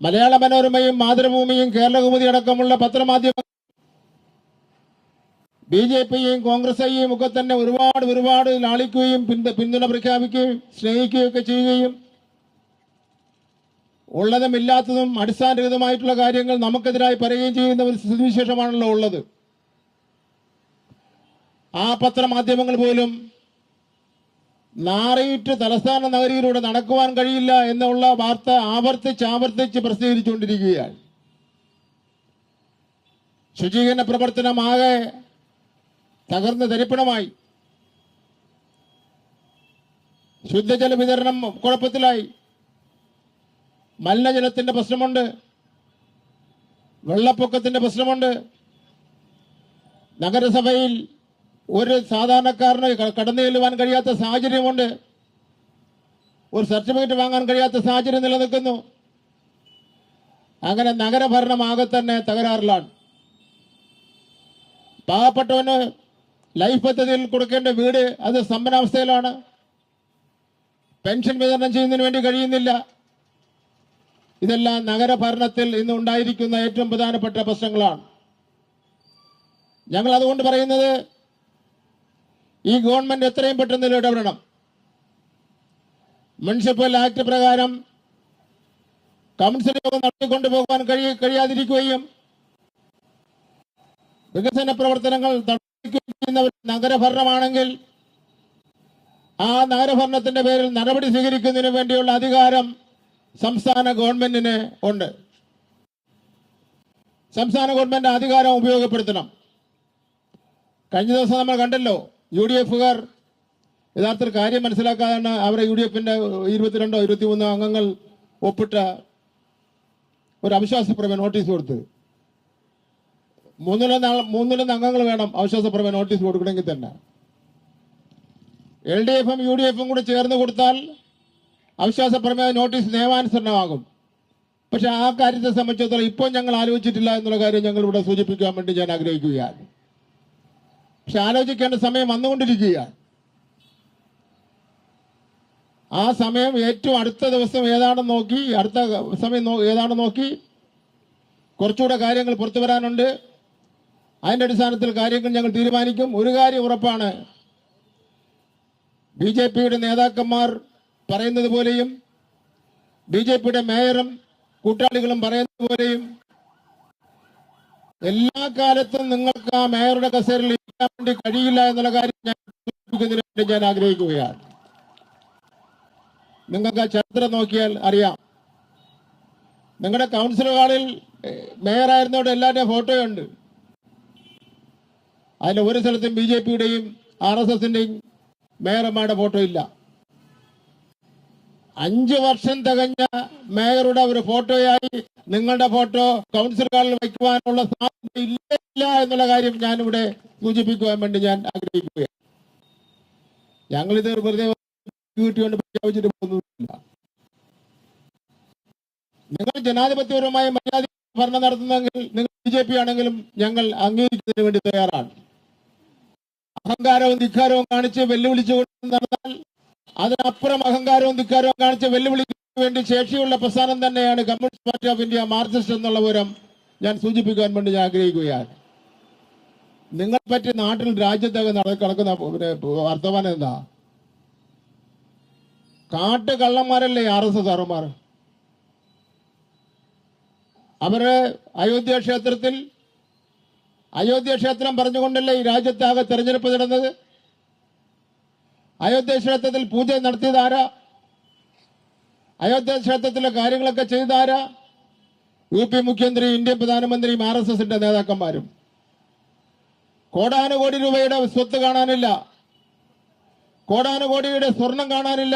മലയാള മനോരമയും മാതൃഭൂമിയും കേരളകൗമുദി അടക്കമുള്ള പത്രമാധ്യമങ്ങൾ ബി.ജെ.പിയെയും കോൺഗ്രസെയും ഒക്കെ തന്നെ ഒരുപാട് ലാളിക്കുകയും പിന്തുണ പ്രഖ്യാപിക്കുകയും സ്നേഹിക്കുകയും ഒക്കെ ചെയ്യുകയും ഉള്ളതും ഇല്ലാത്തതും അടിസ്ഥാനരഹിതമായിട്ടുള്ള കാര്യങ്ങൾ നമുക്കെതിരായി പറയുകയും ചെയ്യുന്ന ഒരു സ്ഥിതിവിശേഷമാണല്ലോ ഉള്ളത്. ആ പത്രമാധ്യമങ്ങൾ പോലും നാറിയിട്ട് തലസ്ഥാന നഗരിയിലൂടെ നടക്കുവാൻ കഴിയില്ല എന്നുള്ള വാർത്ത ആവർത്തിച്ച് പ്രസിദ്ധീകരിച്ചുകൊണ്ടിരിക്കുകയാണ്. ശുചീകരണ പ്രവർത്തനമാകെ തകർന്ന് തരിപ്പണമായി. ശുദ്ധജല വിതരണം കുഴപ്പത്തിലായി. മലിനജലത്തിന്റെ പ്രശ്നമുണ്ട്, വെള്ളപ്പൊക്കത്തിന്റെ പ്രശ്നമുണ്ട്. നഗരസഭയിൽ ഒരു സാധാരണക്കാരന് കടന്നു ചെല്ലുവാൻ കഴിയാത്ത സാഹചര്യമുണ്ട്. ഒരു സർട്ടിഫിക്കറ്റ് വാങ്ങാൻ കഴിയാത്ത സാഹചര്യം നിലനിൽക്കുന്നു. അങ്ങനെ നഗരഭരണമാകെ തന്നെ തകരാറിലാണ്. പാവപ്പെട്ടവന് ലൈഫ് പദ്ധതിയിൽ കൊടുക്കേണ്ട വീട് അത് സ്തംഭനാവസ്ഥയിലാണ്. പെൻഷൻ വിതരണം ചെയ്യുന്നതിന് വേണ്ടി കഴിയുന്നില്ല. ഇതെല്ലാം നഗരഭരണത്തിൽ ഇന്ന് ഉണ്ടായിരിക്കുന്ന ഏറ്റവും പ്രധാനപ്പെട്ട പ്രശ്നങ്ങളാണ്. ഞങ്ങൾ അതുകൊണ്ട് പറയുന്നത്, ഈ ഗവൺമെന്റ് എത്രയും പെട്ടെന്ന് ഇടപെടണം. മുനിസിപ്പൽ ആക്ട് പ്രകാരം കൗൺസിൽ യോഗം നടത്തിക്കൊണ്ടുപോകാൻ കഴിയാതിരിക്കുകയും വികസന പ്രവർത്തനങ്ങൾ തടയുന്ന നഗരഭരണമാണെങ്കിൽ ആ നഗരഭരണത്തിന്റെ പേരിൽ നടപടി സ്വീകരിക്കുന്നതിന് വേണ്ടിയുള്ള അധികാരം സംസ്ഥാന ഗവൺമെന്റിന് ഉണ്ട്. സംസ്ഥാന ഗവൺമെന്റ് അധികാരം ഉപയോഗപ്പെടുത്തണം. കഴിഞ്ഞ ദിവസം നമ്മൾ കണ്ടല്ലോ, UDF-കാർ യഥാർത്ഥത്തിൽ കാര്യം മനസ്സിലാക്കാതാണ് അവരെ UDF-ന്റെ 22 or 23 അംഗങ്ങൾ ഒപ്പിട്ട ഒരു അവിശ്വാസപ്രമേയ നോട്ടീസ് കൊടുത്ത്. മൂന്നിലൊന്ന് അംഗങ്ങൾ വേണം അവിശ്വാസപ്രമേയ നോട്ടീസ് കൊടുക്കണമെങ്കിൽ തന്നെ. LDF-ഉം UDF-ഉം കൂടെ ചേർന്ന് കൊടുത്താൽ അവിശ്വാസപ്രമേയ നോട്ടീസ് നിയമാനുസരണമാകും. പക്ഷെ ആ കാര്യത്തെ സംബന്ധിച്ചിടത്തോളം ഇപ്പോൾ ഞങ്ങൾ ആലോചിച്ചിട്ടില്ല എന്നുള്ള കാര്യം ഞങ്ങൾ ഇവിടെ സൂചിപ്പിക്കാൻ വേണ്ടി ഞാൻ ആഗ്രഹിക്കുകയാണ്. പക്ഷെ ആലോചിക്കേണ്ട സമയം വന്നുകൊണ്ടിരിക്കുകയാണ്. ആ സമയം ഏറ്റവും അടുത്ത ദിവസം ഏതാണെന്ന് നോക്കി, അടുത്ത സമയം ഏതാണെന്ന് നോക്കി കുറച്ചുകൂടെ കാര്യങ്ങൾ പുറത്തു വരാനുണ്ട്. അതിന്റെ അടിസ്ഥാനത്തിൽ കാര്യങ്ങൾ ഞങ്ങൾ തീരുമാനിക്കും. ഒരു കാര്യം ഉറപ്പാണ്, ബി.ജെ.പിയുടെ നേതാക്കന്മാർ പറയുന്നത് പോലെയും ബി.ജെ.പിയുടെ മേയറും കൂട്ടാളികളും പറയുന്നത് പോലെയും എല്ലാ കാലത്തും നിങ്ങൾക്ക് ആ മേയറുടെ കസേരയിൽ ഇരിക്കാൻ വേണ്ടി കഴിയില്ല എന്നുള്ള കാര്യം ഞാൻ ആഗ്രഹിക്കുകയാണ്. നിങ്ങൾക്ക് ആ ചരിത്രം നോക്കിയാൽ അറിയാം. നിങ്ങളുടെ കൗൺസിൽ ഹാളിൽ മേയറായിരുന്നോടെ എല്ലാവരുടെയും ഫോട്ടോയുണ്ട്. അതിൽ ഒരു സ്ഥലത്തും ബി.ജെ.പിയുടെയും RSSന്റെയും മേയർമാരുടെ ഫോട്ടോ ഇല്ല. 5 വർഷം തികഞ്ഞ മേയറുടെ ഒരു ഫോട്ടോയായി നിങ്ങളുടെ ഫോട്ടോ കൗൺസിൽ ഹാളിൽ വയ്ക്കുവാനുള്ള സാധ്യത ഇല്ല എന്നുള്ള കാര്യം ഞാനിവിടെ സൂചിപ്പിക്കുവാൻ വേണ്ടി ഞാൻ ആഗ്രഹിക്കുകയാണ്. ഞങ്ങളിത് വെറുതെ കൊണ്ട് പ്രഖ്യാപിച്ചിട്ട് പോകുന്നില്ല. നിങ്ങൾ ജനാധിപത്യപരമായ മര്യാദ ഭരണം നടത്തുന്നെങ്കിൽ നിങ്ങൾ ബി.ജെ.പി ആണെങ്കിലും ഞങ്ങൾ അംഗീകരിക്കുന്നതിന് വേണ്ടി തയ്യാറാണ്. അഹങ്കാരവും ധിക്കാരവും കാണിച്ച് വെല്ലുവിളിച്ചുകൊണ്ട് നടന്നാൽ അതിനപ്പുറം അഹങ്കാരവും ധിക്കാരവും കാണിച്ച് വെല്ലുവിളിക്കാൻ വേണ്ടി ശേഷിയുള്ള പ്രസ്ഥാനം തന്നെയാണ് communist party of India, Marxist എന്നുള്ള വിവരം ഞാൻ സൂചിപ്പിക്കാൻ വേണ്ടി ഞാൻ ആഗ്രഹിക്കുകയാണ്. നിങ്ങളെ പറ്റി നാട്ടിൽ രാജ്യത്തൊക്കെ നടക്കുന്ന വർത്തമാനം എന്താ? കാട്ടുകള്ളന്മാരല്ലേ RSSകാരന്മാർ. അവര് അയോധ്യ ക്ഷേത്രം പറഞ്ഞുകൊണ്ടല്ലേ ഈ രാജ്യത്താകെ തെരഞ്ഞെടുപ്പ് നടന്നത്? അയോധ്യ ക്ഷേത്രത്തിൽ പൂജ നടത്തിയതാരാ? അയോധ്യ ക്ഷേത്രത്തിലെ കാര്യങ്ങളൊക്കെ ചെയ്താരാ? UP മുഖ്യമന്ത്രി, ഇന്ത്യൻ പ്രധാനമന്ത്രിയും RSSന്റെ നേതാക്കന്മാരും. കോടാനുകോടി രൂപയുടെ സ്വത്ത് കാണാനില്ല, കോടാനുകോടിയുടെ സ്വർണം കാണാനില്ല.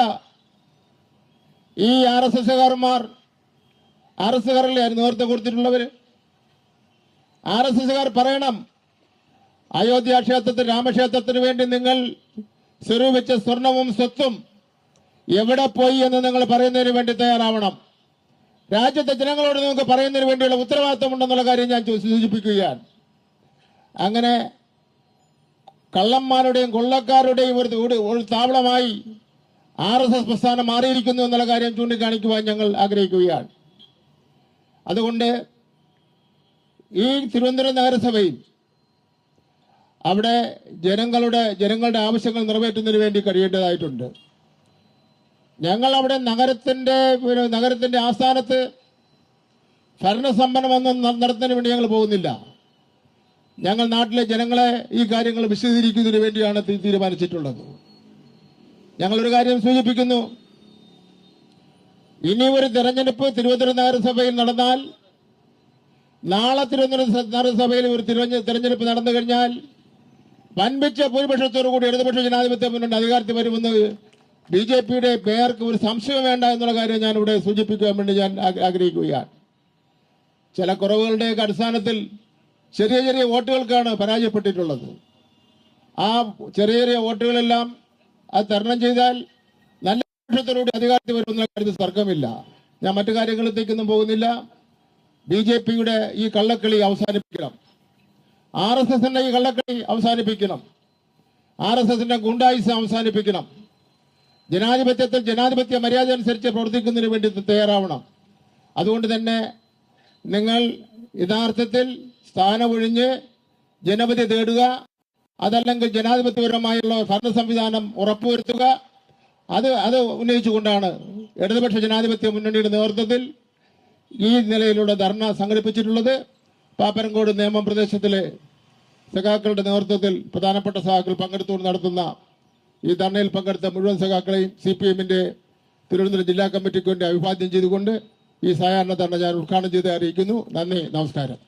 ഈ RSSകാരല്ലേ നേതൃത്വം കൊടുത്തിട്ടുള്ളവര്? RSSകാർ പറയണം, അയോധ്യ ക്ഷേത്രത്തിൽ, രാമക്ഷേത്രത്തിന് വേണ്ടി നിങ്ങൾ സ്വരൂപിച്ച സ്വർണവും സ്വത്തും എവിടെ പോയി എന്ന് നിങ്ങൾ പറയുന്നതിന് വേണ്ടി തയ്യാറാവണം. രാജ്യത്തെ ജനങ്ങളോട് നിങ്ങൾക്ക് പറയുന്നതിന് വേണ്ടിയുള്ള ഉത്തരവാദിത്തമുണ്ടെന്നുള്ള കാര്യം ഞാൻ സൂചിപ്പിക്കുകയാണ്. അങ്ങനെ കള്ളന്മാരുടെയും കൊള്ളക്കാരുടെയും ഒരു താവളമായി RSS പ്രസ്ഥാനം മാറിയിരിക്കുന്നു എന്നുള്ള കാര്യം ചൂണ്ടിക്കാണിക്കുവാൻ ഞങ്ങൾ ആഗ്രഹിക്കുകയാണ്. അതുകൊണ്ട് ഈ തിരുവനന്തപുരം നഗരസഭയിൽ അവിടെ ജനങ്ങളുടെ ആവശ്യങ്ങൾ നിറവേറ്റുന്നതിന് വേണ്ടി കഴിയേണ്ടതായിട്ടുണ്ട്. ഞങ്ങൾ അവിടെ നഗരത്തിന്റെ ആസ്ഥാനത്ത് ഭരണസമ്പന്നമൊന്നും നടത്തുന്നതിന് വേണ്ടി ഞങ്ങൾ പോകുന്നില്ല. ഞങ്ങൾ നാട്ടിലെ ജനങ്ങളെ ഈ കാര്യങ്ങൾ വിശദീകരിക്കുന്നതിന് വേണ്ടിയാണ് തീരുമാനിച്ചിട്ടുള്ളത്. ഞങ്ങളൊരു കാര്യം സൂചിപ്പിക്കുന്നു. ഇനി ഒരു തെരഞ്ഞെടുപ്പ് തിരുവനന്തപുരം നഗരസഭയിൽ നടന്നാൽ, നാളെ തിരുവനന്തപുരം നഗരസഭയിൽ ഒരു തെരഞ്ഞെടുപ്പ് നടന്നു കഴിഞ്ഞാൽ വൻപിച്ച ഭൂരിപക്ഷത്തോടു കൂടി ഇടതുപക്ഷ ജനാധിപത്യ മുന്നണി അധികാരത്തിൽ വരുമെന്ന് BJPയുടെ മേയർക്ക് ഒരു സംശയം വേണ്ട എന്നുള്ള കാര്യം ഞാൻ ഇവിടെ സൂചിപ്പിക്കാൻ വേണ്ടി ഞാൻ ആഗ്രഹിക്കുകയാണ്. ചില കുറവുകളുടെയൊക്കെ അടിസ്ഥാനത്തിൽ ചെറിയ വോട്ടുകൾക്കാണ് പരാജയപ്പെട്ടിട്ടുള്ളത്. ആ ചെറിയ വോട്ടുകളെല്ലാം അത് തരണം ചെയ്താൽ നല്ല പക്ഷത്തോടുകൂടി അധികാരത്തിൽ വരുമെന്ന കാര്യത്തിൽ തർക്കമില്ല. ഞാൻ മറ്റു കാര്യങ്ങളിലേക്കൊന്നും പോകുന്നില്ല. BJPയുടെ ഈ കള്ളക്കളി അവസാനിപ്പിക്കണം. RSSന്റെ ഈ കള്ളക്കളി അവസാനിപ്പിക്കണം. RSSന്റെ ഗുണ്ടായിസം അവസാനിപ്പിക്കണം. ജനാധിപത്യത്തിൽ ജനാധിപത്യ മര്യാദ അനുസരിച്ച് പ്രവർത്തിക്കുന്നതിന് വേണ്ടി തയ്യാറാവണം. അതുകൊണ്ട് തന്നെ നിങ്ങൾ യഥാർത്ഥത്തിൽ സ്ഥാനമൊഴിഞ്ഞ് ജനപതി തേടുക, അതല്ലെങ്കിൽ ജനാധിപത്യപരമായുള്ള ഭരണ സംവിധാനം ഉറപ്പുവരുത്തുക. അത് ഉന്നയിച്ചുകൊണ്ടാണ് ഇടതുപക്ഷ ജനാധിപത്യ മുന്നണിയുടെ നേതൃത്വത്തിൽ ഈ നിലയിലുള്ള ധർണ സംഘടിപ്പിച്ചിട്ടുള്ളത്. പാപ്പനംകോട് നേമം പ്രദേശത്തിലെ സഖാക്കളുടെ നേതൃത്വത്തിൽ പ്രധാനപ്പെട്ട സഖാക്കൾ പങ്കെടുത്തുകൊണ്ട് നടത്തുന്ന ഈ ധർണയിൽ പങ്കെടുത്ത മുഴുവൻ സഖാക്കളെയും CPMന്റെ തിരുവനന്തപുരം ജില്ലാ കമ്മിറ്റിക്ക് വേണ്ടി അഭിവാദ്യം ചെയ്തുകൊണ്ട് ഈ സായാഹ്ന ധർണ ഞാൻ ഉദ്ഘാടനം ചെയ്ത് അറിയിക്കുന്നു. നന്ദി, നമസ്കാരം.